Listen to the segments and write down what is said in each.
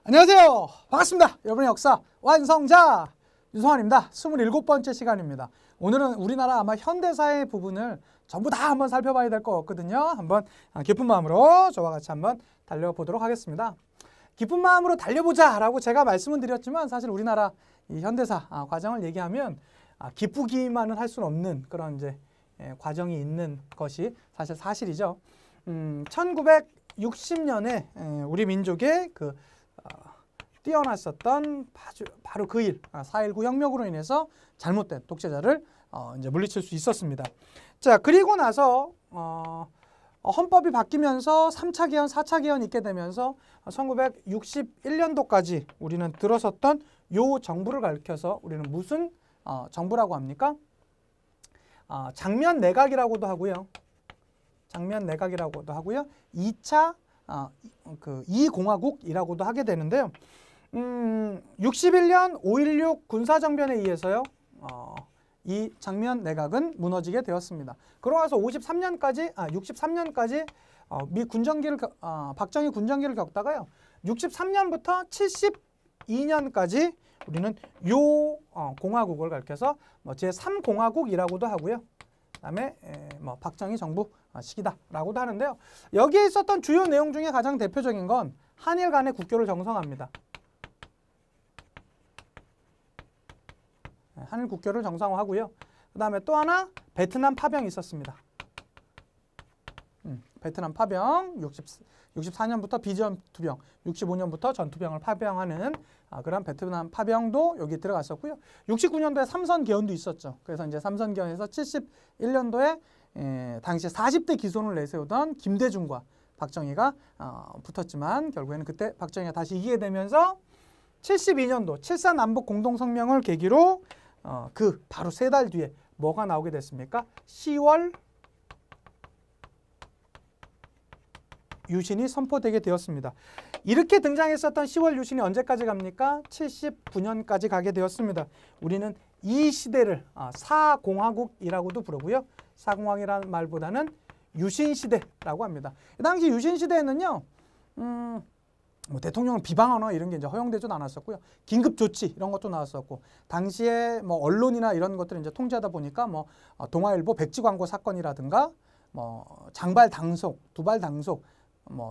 안녕하세요. 반갑습니다. 여러분의 역사 완성자 유성환입니다. 27번째 시간입니다. 오늘은 우리나라 아마 현대사의 부분을 전부 다 한번 살펴봐야 될 것 같거든요. 한번 기쁜 마음으로 저와 같이 한번 달려보도록 하겠습니다. 기쁜 마음으로 달려보자 라고 제가 말씀을 드렸지만 사실 우리나라 이 현대사 과정을 얘기하면 기쁘기만은 할 수는 없는 그런 이제 과정이 있는 것이 사실이죠. 1960년에 우리 민족의 그 뛰어났었던 바로 그 일, 4.19 혁명으로 인해서 잘못된 독재자를 이제 물리칠 수 있었습니다. 자, 그리고 나서 헌법이 바뀌면서 3차 개헌, 4차 개헌이 있게 되면서 1961년도까지 우리는 들어섰던 요 정부를 가리켜서 우리는 무슨 정부라고 합니까? 장면 내각이라고도 하고요. 장면 내각이라고도 하고요. 2차 그 2공화국이라고도 하게 되는데요. 61년 5.16 군사정변에 의해서요. 이 장면 내각은 무너지게 되었습니다. 그러고 나서 63년까지 미 군정기를 박정희 군정기를 겪다가요. 63년부터 72년까지 우리는 요 공화국을 가리켜서 제3공화국이라고도 하고요. 그다음에 박정희 정부 시기다라고도 하는데요. 여기에 있었던 주요 내용 중에 가장 대표적인 건 한일 간의 국교를 정상화합니다. 한일 국교를 정상화하고요. 그 다음에 또 하나 베트남 파병이 있었습니다. 베트남 파병 64년부터 비전투병, 65년부터 전투병을 파병하는 그런 베트남 파병도 여기 들어갔었고요. 69년도에 삼선개헌도 있었죠. 그래서 이제 삼선개헌에서 71년도에 당시 40대 기손을 내세우던 김대중과 박정희가 붙었지만 결국에는 그때 박정희가 다시 이기게 되면서 72년도 7.4 남북 공동성명을 계기로 그 바로 3달 뒤에 뭐가 나오게 됐습니까? 10월 유신이 선포되게 되었습니다. 이렇게 등장했었던 10월 유신이 언제까지 갑니까? 79년까지 가게 되었습니다. 우리는 이 시대를 사공화국이라고도 부르고요. 사공화국이라는 말보다는 유신시대라고 합니다. 이 당시 유신시대에는요. 대통령을 비방하거나 이런 게 이제 허용되지도 않았었고요. 긴급조치 이런 것도 나왔었고 당시에 언론이나 이런 것들을 이제 통제하다 보니까 동아일보 백지 광고 사건이라든가 장발 당속, 두발 당속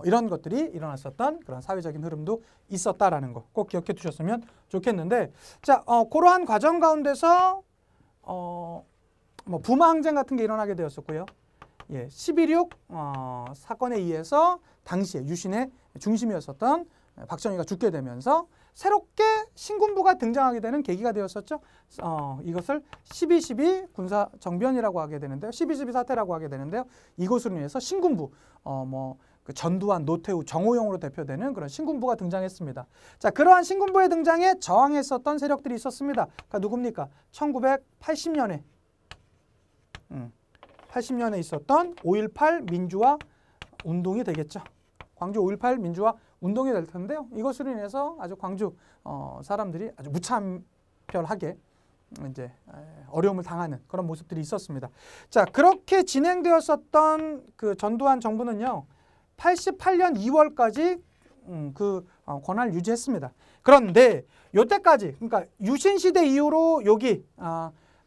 이런 것들이 일어났었던 그런 사회적인 흐름도 있었다라는 거 꼭 기억해 두셨으면 좋겠는데 자, 그러한 과정 가운데서 부마 항쟁 같은 게 일어나게 되었었고요. 11.6 사건에 의해서 당시에 유신의 중심이었었던 박정희가 죽게 되면서 새롭게 신군부가 등장하게 되는 계기가 되었었죠. 이것을 12.12 군사정변이라고 하게 되는데요. 12.12 사태라고 하게 되는데요. 이것으로 인해서 신군부, 그 전두환, 노태우, 정호용으로 대표되는 그런 신군부가 등장했습니다. 자, 그러한 신군부의 등장에 저항했었던 세력들이 있었습니다. 그러니까 누굽니까? 1980년에 80년에 있었던 5.18 민주화 운동이 되겠죠. 광주 5.18 민주화 운동이 될 텐데요. 이것으로 인해서 아주 광주 사람들이 아주 무차별하게 이제 어려움을 당하는 그런 모습들이 있었습니다. 자, 그렇게 진행되었었던 그 전두환 정부는요. 88년 2월까지 그 권한을 유지했습니다. 그런데 요때까지 그러니까 유신 시대 이후로 여기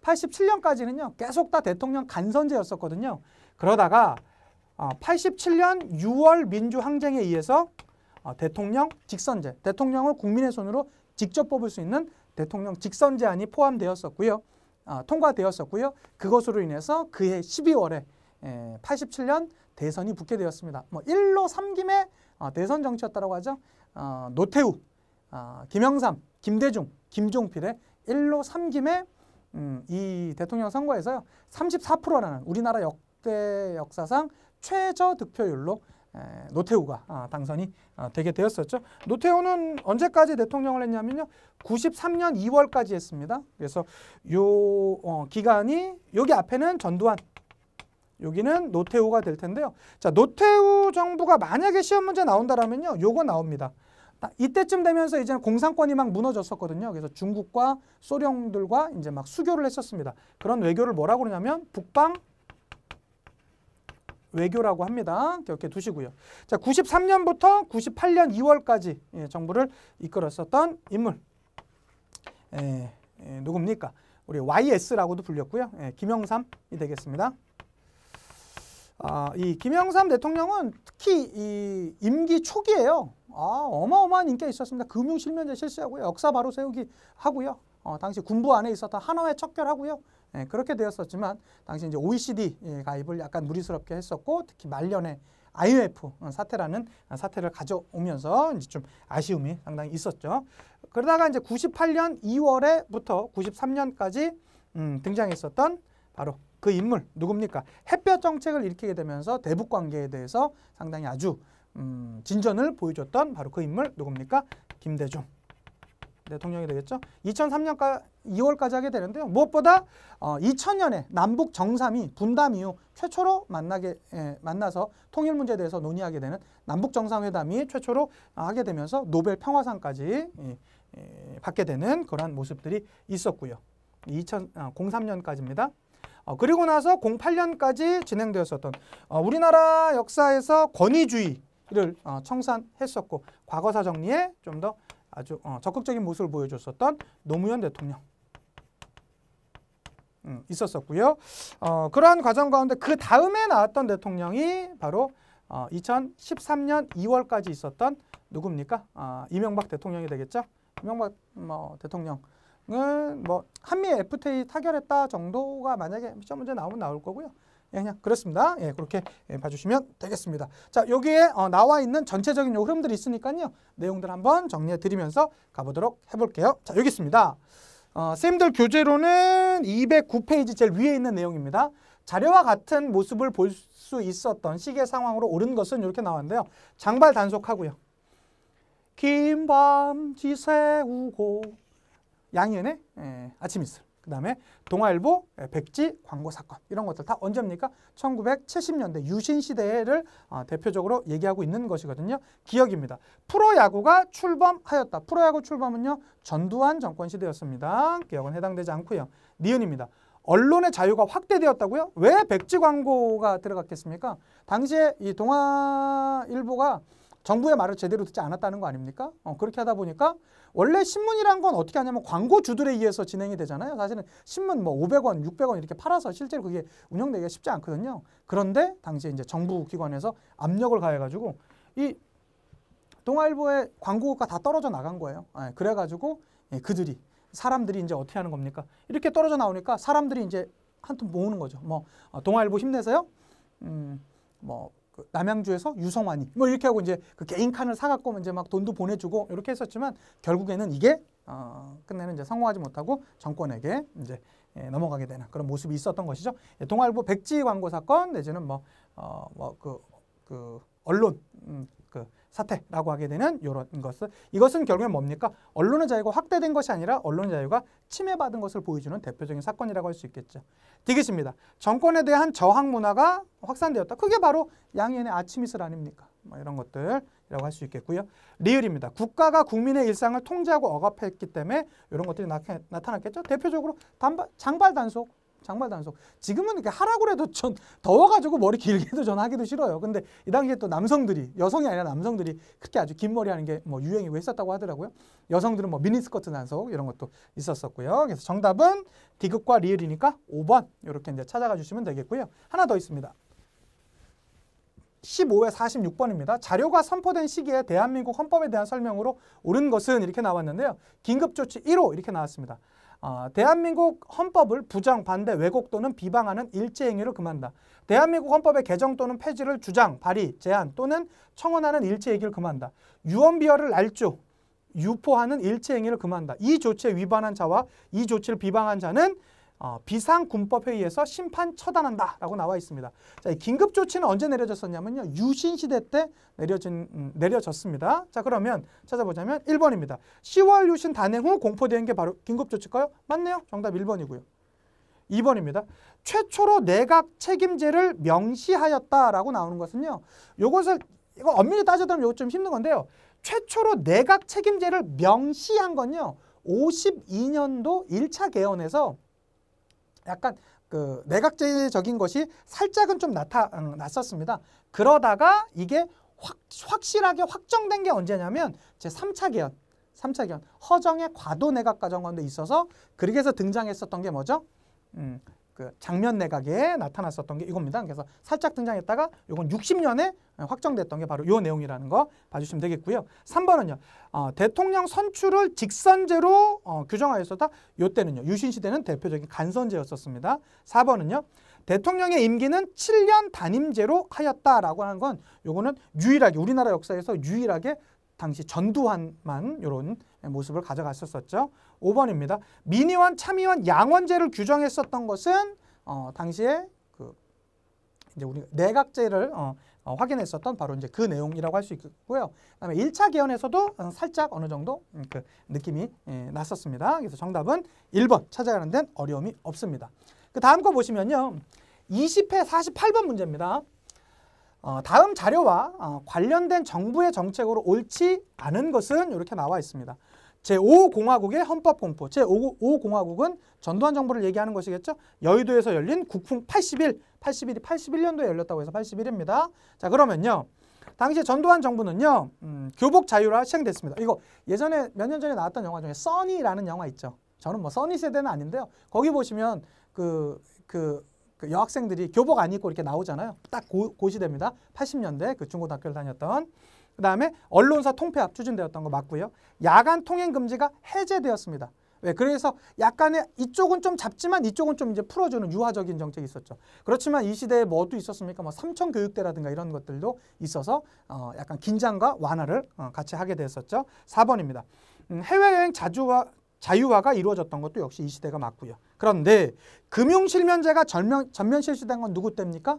87년까지는요. 계속 다 대통령 간선제였었거든요. 그러다가 87년 6월 민주항쟁에 의해서 대통령 직선제, 대통령을 국민의 손으로 직접 뽑을 수 있는 대통령 직선제안이 포함되었었고요. 통과되었었고요. 그것으로 인해서 그해 12월에 87년 대선이 붙게 되었습니다. 1로 3김의 대선 정치였다고 하죠. 노태우, 김영삼, 김대중, 김종필의 1로 3김의 이 대통령 선거에서요. 34%라는 우리나라 역사상 최저 득표율로 노태우가 당선이 되게 되었었죠. 노태우는 언제까지 대통령을 했냐면요. 93년 2월까지 했습니다. 그래서 요 기간이 여기 앞에는 전두환, 여기는 노태우가 될 텐데요. 자, 노태우 정부가 만약에 시험 문제 나온다라면요. 요거 나옵니다. 이때쯤 되면서 이제 공산권이 막 무너졌었거든요. 그래서 중국과 소련들과 이제 막 수교를 했었습니다. 그런 외교를 뭐라고 그러냐면 북방 외교라고 합니다. 기억해 두시고요. 자, 93년부터 98년 2월까지 정부를 이끌었었던 인물. 누굽니까? 우리 YS라고도 불렸고요. 김영삼이 되겠습니다. 이 김영삼 대통령은 특히 이 임기 초기에요. 어마어마한 인기가 있었습니다. 금융실명제 실시하고요. 역사 바로 세우기 하고요. 당시 군부 안에 있었던 한화회 척결하고요. 그렇게 되었었지만 당시 이제 OECD 가입을 약간 무리스럽게 했었고 특히 말년에 IMF 사태라는 사태를 가져오면서 이제 좀 아쉬움이 상당히 있었죠. 그러다가 이제 98년 2월에부터 93년까지 등장했었던 바로 그 인물 누굽니까? 햇볕 정책을 일으키게 되면서 대북 관계에 대해서 상당히 아주 진전을 보여줬던 바로 그 인물 누굽니까? 김대중 대통령이 되겠죠. 2003년 2월까지 하게 되는데요. 무엇보다 2000년에 남북 정상이 분담 이후 최초로 만나서 통일 문제에 대해서 논의하게 되는 남북 정상회담이 최초로 하게 되면서 노벨 평화상까지 받게 되는 그러한 모습들이 있었고요. 2003년까지입니다. 그리고 나서 08년까지 진행되었었던 우리나라 역사에서 권위주의를 청산했었고 과거사 정리에 좀 더 아주 적극적인 모습을 보여줬었던 노무현 대통령 있었었고요. 그러한 과정 가운데 그 다음에 나왔던 대통령이 바로 2013년 2월까지 있었던 누굽니까? 이명박 대통령이 되겠죠. 이명박 대통령은 뭐 한미 FTA 타결했다 정도가 만약에 시험 문제 나오면 나올 거고요. 그냥 그렇습니다. 그렇게 봐주시면 되겠습니다. 자, 여기에 나와 있는 전체적인 요 흐름들이 있으니까요. 내용들 한번 정리해 드리면서 가보도록 해볼게요. 자, 여기 있습니다. 쌤들 교재로는 209페이지 제일 위에 있는 내용입니다. 자료와 같은 모습을 볼 수 있었던 시기의 상황으로 옳은 것은 이렇게 나왔는데요. 장발 단속하고요. 긴 밤 지새우고 양희은의 아침 이슬. 그 다음에 동아일보 백지 광고 사건 이런 것들 다 언제입니까? 1970년대 유신 시대를 대표적으로 얘기하고 있는 것이거든요. 기억입니다. 프로야구가 출범하였다. 프로야구 출범은요. 전두환 정권 시대였습니다. 기억은 해당되지 않고요. 니은입니다. 언론의 자유가 확대되었다고요? 왜 백지 광고가 들어갔겠습니까? 당시에 이 동아일보가 정부의 말을 제대로 듣지 않았다는 거 아닙니까? 그렇게 하다 보니까 원래 신문이란 건 어떻게 하냐면 광고주들에 의해서 진행이 되잖아요. 사실은 신문 뭐 500원, 600원 이렇게 팔아서 실제로 그게 운영되기가 쉽지 않거든요. 그런데 당시에 이제 정부 기관에서 압력을 가해가지고 이 동아일보의 광고가 다 떨어져 나간 거예요. 그래가지고 사람들이 이제 어떻게 하는 겁니까? 이렇게 떨어져 나오니까 사람들이 이제 한통 모으는 거죠. 뭐 동아일보 힘내세요. 남양주에서 유성환이 뭐 이렇게 하고 이제 그 개인 칸을 사갖고 이제 막 돈도 보내주고 이렇게 했었지만 결국에는 이게 끝내는 이제 성공하지 못하고 정권에게 이제 넘어가게 되는 그런 모습이 있었던 것이죠. 동아일보 백지 광고 사건 내지는 그 언론 그 사태라고 하게 되는 이런 것을 이것은 결국엔 뭡니까? 언론의 자유가 확대된 것이 아니라 언론의 자유가 침해받은 것을 보여주는 대표적인 사건이라고 할 수 있겠죠. 디귿입니다. 정권에 대한 저항 문화가 확산되었다. 그게 바로 양희은의 아침 이슬 아닙니까? 이런 것들이라고 할 수 있겠고요. 리을입니다. 국가가 국민의 일상을 통제하고 억압했기 때문에 이런 것들이 나타났겠죠. 대표적으로 장발 단속. 지금은 이렇게 하라고 해도 전 더워가지고 머리 길게도 전 하기도 싫어요. 근데 이 당시에 또 남성들이 여성이 아니라 남성들이 그렇게 아주 긴 머리 하는 게 뭐 유행이고 했었다고 하더라고요. 여성들은 뭐 미니스커트 단속 이런 것도 있었었고요. 그래서 정답은 디귿과 리을이니까 5번 이렇게 이제 찾아가 주시면 되겠고요. 하나 더 있습니다. 15회 46번입니다. 자료가 선포된 시기에 대한민국 헌법에 대한 설명으로 옳은 것은 이렇게 나왔는데요. 긴급조치 1호 이렇게 나왔습니다. 대한민국 헌법을 부정, 반대, 왜곡 또는 비방하는 일체 행위를 금한다. 대한민국 헌법의 개정 또는 폐지를 주장, 발의, 제안 또는 청원하는 일체 행위를 금한다. 유언비어를 날조, 유포하는 일체 행위를 금한다. 이 조치에 위반한 자와 이 조치를 비방한 자는 비상군법회의에서 심판 처단한다 라고 나와 있습니다. 자, 이 긴급조치는 언제 내려졌었냐면요. 유신시대 때 내려졌습니다. 자, 그러면 찾아보자면 1번입니다. 10월 유신 단행 후 공포된 게 바로 긴급조치일까요? 맞네요. 정답 1번이고요. 2번입니다. 최초로 내각 책임제를 명시하였다라고 나오는 것은요. 이거 엄밀히 따져보면 이거 좀 힘든 건데요. 최초로 내각 책임제를 명시한 건요. 52년도 1차 개헌에서 약간 그 내각제적인 것이 살짝은 좀 나타났었습니다. 그러다가 이게 확실하게 확정된 게 언제냐면 제 3차 개헌 허정의 과도 내각 과정관도 있어서 그렇게 해서 등장했었던 게 뭐죠? 그 장면 내각에 나타났었던 게 이겁니다. 그래서 살짝 등장했다가 이건 60년에 확정됐던 게 바로 이 내용이라는 거 봐주시면 되겠고요. 3번은요. 대통령 선출을 직선제로 규정하였었다. 이때는요. 유신 시대는 대표적인 간선제였었습니다. 4번은요. 대통령의 임기는 7년 단임제로 하였다라고 하는 건 요거는 유일하게 우리나라 역사에서 유일하게 당시 전두환만 이런 모습을 가져갔었죠. 5번입니다. 민의원, 참의원, 양원제를 규정했었던 것은 당시에 그 이제 우리 내각제를 확인했었던 바로 이제 그 내용이라고 할 수 있고요. 그다음에 1차 개헌에서도 살짝 어느 정도 그 느낌이 났었습니다. 그래서 정답은 1번 찾아가는 데는 어려움이 없습니다. 그 다음 거 보시면요. 20회 48번 문제입니다. 다음 자료와 관련된 정부의 정책으로 옳지 않은 것은 이렇게 나와 있습니다. 제5공화국의 헌법공포. 제5공화국은 전두환 정부를 얘기하는 것이겠죠. 여의도에서 열린 국풍 81이 81년도에 열렸다고 해서 81입니다. 자, 그러면요. 당시 전두환 정부는요. 교복 자유화 시행됐습니다. 이거 예전에 몇 년 전에 나왔던 영화 중에 써니라는 영화 있죠. 저는 뭐 써니 세대는 아닌데요. 거기 보시면 그 여학생들이 교복 안 입고 이렇게 나오잖아요. 딱 그 시대입니다. 80년대 그 중고등학교를 다녔던. 그 다음에 언론사 통폐합 추진되었던 거 맞고요. 야간 통행 금지가 해제되었습니다. 왜? 그래서 약간의 이쪽은 좀 잡지만 이쪽은 좀 이제 풀어주는 유화적인 정책이 있었죠. 그렇지만 이 시대에 뭐도 있었습니까? 뭐 삼천교육대라든가 이런 것들도 있어서 약간 긴장과 완화를 같이 하게 됐었죠. 4번입니다. 해외여행 자유화가 이루어졌던 것도 역시 이 시대가 맞고요. 그런데 금융실명제가 전면 실시된 건 누구 때입니까?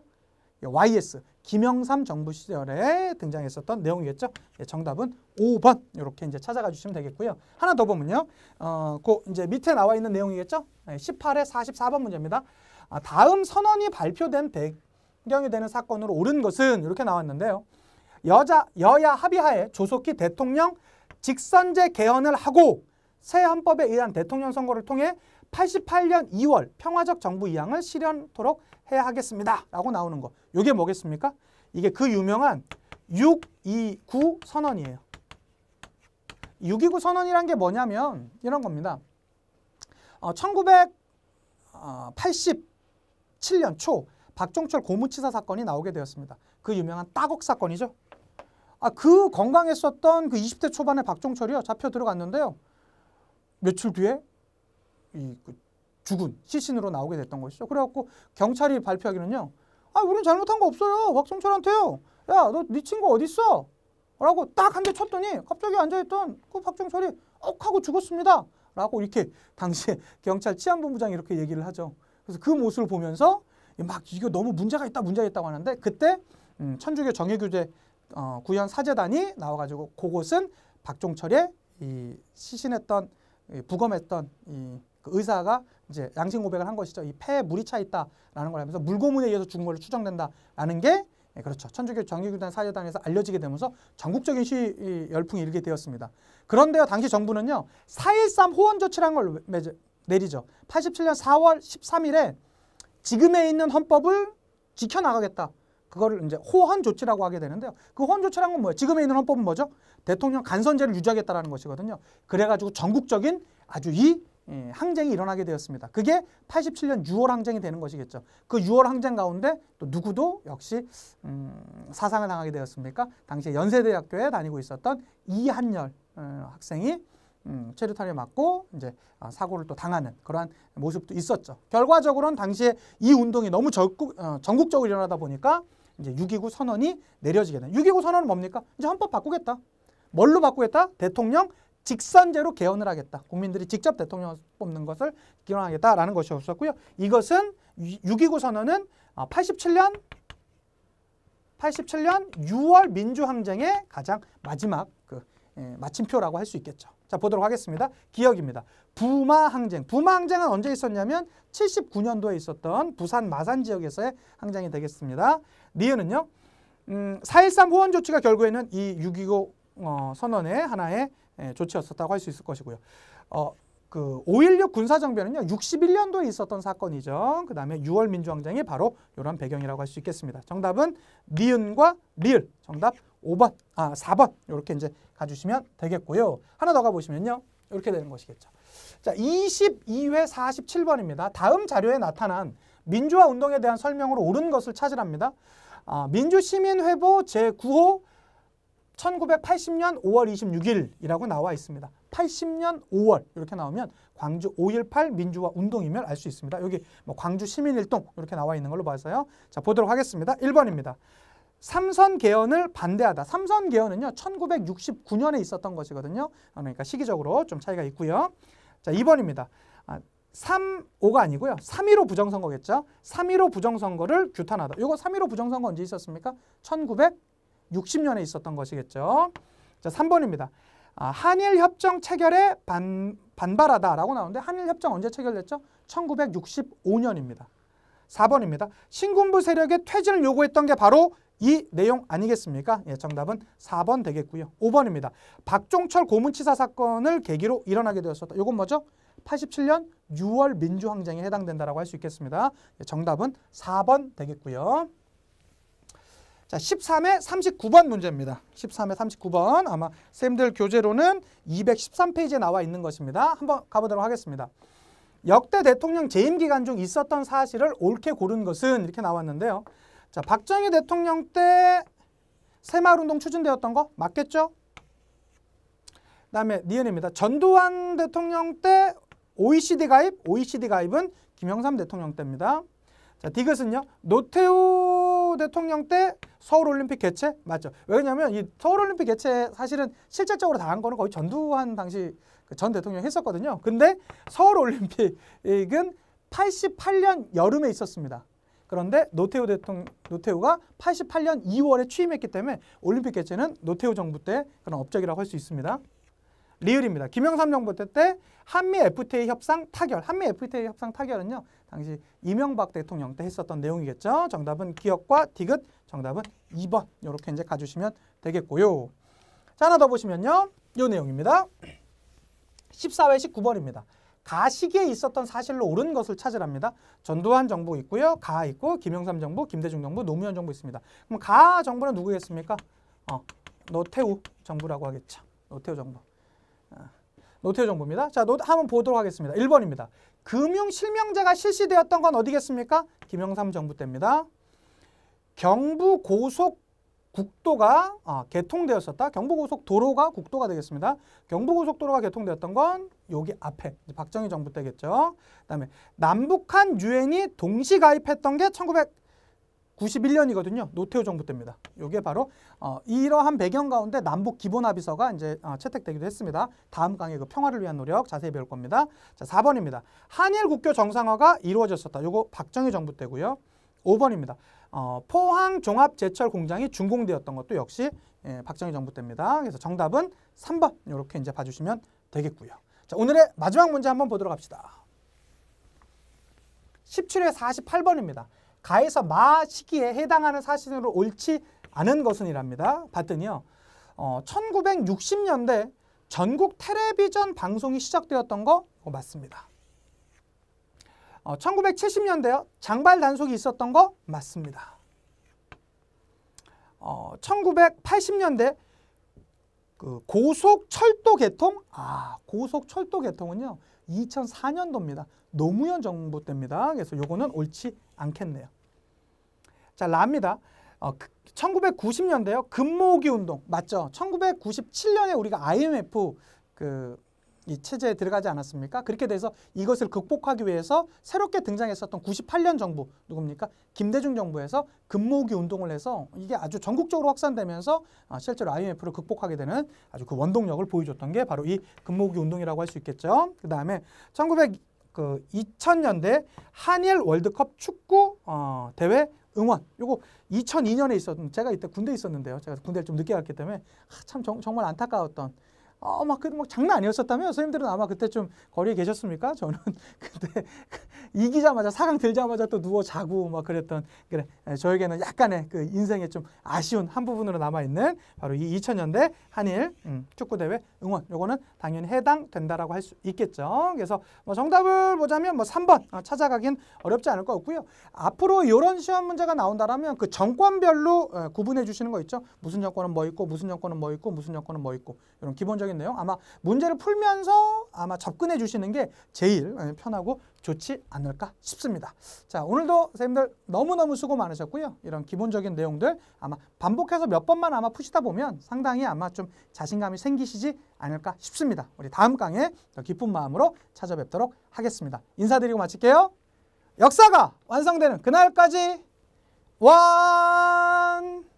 YS, 김영삼 정부 시절에 등장했었던 내용이겠죠. 예, 정답은 5번 이렇게 이제 찾아가 주시면 되겠고요. 하나 더 보면요. 그 이제 밑에 나와 있는 내용이겠죠. 18회 44번 문제입니다. 다음 선언이 발표된 배경이 되는 사건으로 옳은 것은 이렇게 나왔는데요. 여야 합의하에 조속히 대통령 직선제 개헌을 하고 새 헌법에 의한 대통령 선거를 통해 88년 2월 평화적 정부 이양을 실현토록 해야 하겠습니다. 라고 나오는 거. 이게 뭐겠습니까? 이게 그 유명한 629 선언이에요. 629 선언이란 게 뭐냐면 이런 겁니다. 1987년 초 박종철 고무치사 사건이 나오게 되었습니다. 그 유명한 따곡 사건이죠. 그 건강했었던 그 20대 초반의 박종철이요. 잡혀 들어갔는데요. 며칠 뒤에 죽은 시신으로 나오게 됐던 것이죠. 그래갖고 경찰이 발표하기는요. 우린 잘못한 거 없어요. 박종철한테요. 야, 너 네 친구 어디 있어? 라고 딱 한 대 쳤더니 갑자기 앉아있던 그 박종철이 억 하고 죽었습니다. 라고 이렇게 당시에 경찰 치안본부장이 이렇게 얘기를 하죠. 그래서 그 모습을 보면서 막 이거 너무 문제가 있다고 하는데 그때 천주교 정예교제 구현 사재단이 나와가지고 그곳은 박종철의 이 시신했던 부검했던 그 의사가 이제 양심 고백을 한 것이죠. 이 폐에 물이 차 있다라는 걸 하면서 물고문에 의해서 죽은 걸로 추정된다라는 게 그렇죠. 천주교 정예교단 사재단에서 알려지게 되면서 전국적인 시위 열풍이 일게 되었습니다. 그런데요, 당시 정부는요 4.13 호원 조치라는 걸 내리죠. 87년 4월 13일에 지금에 있는 헌법을 지켜나가겠다. 그거를 이제 호헌 조치라고 하게 되는데요. 그 호헌 조치라는 건 뭐예요? 지금에 있는 헌법은 뭐죠? 대통령 간선제를 유지하겠다라는 것이거든요. 그래가지고 전국적인 아주 항쟁이 일어나게 되었습니다. 그게 87년 6월 항쟁이 되는 것이겠죠. 그 6월 항쟁 가운데 또 누구도 역시 사상을 당하게 되었습니까? 당시에 연세대학교에 다니고 있었던 이한열 학생이 체류탄을 맞고 이제 사고를 또 당하는 그러한 모습도 있었죠. 결과적으로는 당시에 이 운동이 너무 전국적으로 일어나다 보니까 이제 6.29 선언이 내려지게 된. 6.29 선언은 뭡니까? 이제 헌법 바꾸겠다. 뭘로 바꾸겠다? 대통령 직선제로 개헌을 하겠다. 국민들이 직접 대통령을 뽑는 것을 기원하겠다라는 것이었었고요. 이것은 6.29 선언은 87년 6월 민주항쟁의 가장 마지막 마침표라고 할 수 있겠죠. 자, 보도록 하겠습니다. 기억입니다. 부마항쟁. 부마항쟁은 언제 있었냐면 79년도에 있었던 부산 마산 지역에서의 항쟁이 되겠습니다. 니은은요. 4.13 호원 조치가 결국에는 이 6.29 선언의 하나의 조치였었다고 할 수 있을 것이고요. 그 5.16 군사정변은요 61년도에 있었던 사건이죠. 그 다음에 6월 민주항쟁이 바로 이런 배경이라고 할 수 있겠습니다. 정답은 니은과 리을. 정답 5번, 4번 이렇게 이제 가주시면 되겠고요. 하나 더 가보시면요 이렇게 되는 것이겠죠. 자, 22회 47번입니다. 다음 자료에 나타난 민주화 운동에 대한 설명으로 옳은 것을 찾으랍니다. 민주시민회보 제9호 1980년 5월 26일이라고 나와 있습니다. 80년 5월 이렇게 나오면 광주 5.18 민주화 운동이면 알 수 있습니다. 여기 뭐 광주 시민일동 이렇게 나와 있는 걸로 봐서요. 자, 보도록 하겠습니다. 1번입니다. 삼선 개헌을 반대하다. 삼선 개헌은요 1969년에 있었던 것이거든요. 그러니까 시기적으로 좀 차이가 있고요. 자, 2번입니다. 3.5가 아니고요. 3.15 부정선거겠죠. 3.15 부정선거를 규탄하다. 이거 3.15 부정선거 언제 있었습니까? 1960년에 있었던 것이겠죠. 자, 3번입니다. 한일협정 체결에 반발하다라고 나오는데 한일협정 언제 체결됐죠? 1965년입니다. 4번입니다. 신군부 세력의 퇴진을 요구했던 게 바로 이 내용 아니겠습니까? 예, 정답은 4번 되겠고요. 5번입니다. 박종철 고문치사 사건을 계기로 일어나게 되었었다. 이건 뭐죠? 87년 6월 민주항쟁에 해당된다라고 할 수 있겠습니다. 예, 정답은 4번 되겠고요. 자, 13회 39번 문제입니다. 13회 39번 아마 쌤들 교재로는 213페이지에 나와 있는 것입니다. 한번 가보도록 하겠습니다. 역대 대통령 재임 기간 중 있었던 사실을 옳게 고른 것은 이렇게 나왔는데요. 자, 박정희 대통령 때 새마을운동 추진되었던 거 맞겠죠? 그다음에 니은입니다. 전두환 대통령 때 OECD 가입은 김영삼 대통령 때입니다. 자, 디귿은요. 노태우 대통령 때 서울올림픽 개최 맞죠? 왜냐하면 이 서울올림픽 개최 사실은 실질적으로 다 한 거는 거의 전두환 당시 전 대통령이 했었거든요. 근데 서울올림픽은 88년 여름에 있었습니다. 그런데 노태우가 88년 2월에 취임했기 때문에 올림픽 개최는 노태우 정부 때 그런 업적이라고 할 수 있습니다. 리을입니다. 김영삼 정부 때 한미 FTA 협상 타결. 한미 FTA 협상 타결은요. 당시 이명박 대통령 때 했었던 내용이겠죠. 정답은 기억과 디귿. 정답은 2번. 이렇게 이제 가주시면 되겠고요. 자, 하나 더 보시면요. 이 내용입니다. 14회 19번입니다. 가 시기에 있었던 사실로 옳은 것을 찾으랍니다. 전두환 정부 있고요. 가 있고 김영삼 정부, 김대중 정부, 노무현 정부 있습니다. 그럼 가 정부는 누구겠습니까? 노태우 정부라고 하겠죠. 노태우 정부. 노태우 정부입니다. 자, 한번 보도록 하겠습니다. 1번입니다. 금융실명제가 실시되었던 건 어디겠습니까? 김영삼 정부 때입니다. 경부고속국도가 개통되었었다. 경부고속도로가 국도가 되겠습니다. 경부고속도로가 개통되었던 건 여기 앞에 박정희 정부 때겠죠. 그다음에 남북한 유엔이 동시 가입했던 게 1991년이거든요. 노태우 정부 때입니다. 이게 바로 이러한 배경 가운데 남북 기본합의서가 이제 채택되기도 했습니다. 다음 강의 그 평화를 위한 노력 자세히 배울 겁니다. 자, 4번입니다. 한일 국교 정상화가 이루어졌었다. 요거 박정희 정부 때고요. 5번입니다. 포항 종합제철 공장이 준공되었던 것도 역시 박정희 정부 때입니다. 그래서 정답은 3번 이렇게 이제 봐주시면 되겠고요. 자, 오늘의 마지막 문제 한번 보도록 합시다. 17회 48번입니다. 가에서 마 시기에 해당하는 사실으로 옳지 않은 것은이랍니다. 봤더니요. 1960년대 전국 텔레비전 방송이 시작되었던 거 맞습니다. 1970년대요. 장발 단속이 있었던 거 맞습니다. 1980년대 그 고속철도 개통? 고속철도 개통은요. 2004년도입니다. 노무현 정부 때입니다. 그래서 요거는 옳지 않겠네요. 자, 라입니다. 1990년대요. 금모으기 운동 맞죠? 1997년에 우리가 IMF 이 체제에 들어가지 않았습니까? 그렇게 돼서 이것을 극복하기 위해서 새롭게 등장했었던 98년 정부 누굽니까? 김대중 정부에서 금모으기 운동을 해서 이게 아주 전국적으로 확산되면서 실제로 IMF를 극복하게 되는 아주 그 원동력을 보여줬던 게 바로 이 금모으기 운동이라고 할 수 있겠죠. 그 다음에 2000년대 한일 월드컵 축구 대회 응원. 요거 2002년에 있었던 제가 이때 군대에 있었는데요. 제가 군대를 좀 늦게 갔기 때문에 참 정말 안타까웠던 막 장난 아니었었다며? 선생님들은 아마 그때 좀 거리에 계셨습니까? 저는 그때 이기자마자 4강 들자마자 또 누워 자고 막 그랬던, 그래, 저에게는 약간의 그 인생의 좀 아쉬운 한 부분으로 남아있는 바로 이 2000년대 한일 축구대회 응원, 요거는 당연히 해당된다라고 할 수 있겠죠. 그래서 뭐 정답을 보자면 뭐 3번 찾아가긴 어렵지 않을 것 같고요. 앞으로 이런 시험 문제가 나온다라면 그 정권별로 구분해 주시는 거 있죠. 무슨 정권은 뭐 있고 무슨 정권은 뭐 있고 무슨 정권은 뭐 있고, 이런 기본적인 내용 아마 문제를 풀면서 아마 접근해 주시는 게 제일 편하고 좋지 않을까 싶습니다. 자, 오늘도 선생님들 너무너무 수고 많으셨고요. 이런 기본적인 내용들 아마 반복해서 몇 번만 아마 푸시다 보면 상당히 아마 좀 자신감이 생기시지 않을까 싶습니다. 우리 다음 강에 더 기쁜 마음으로 찾아뵙도록 하겠습니다. 인사드리고 마칠게요. 역사가 완성되는 그날까지 완!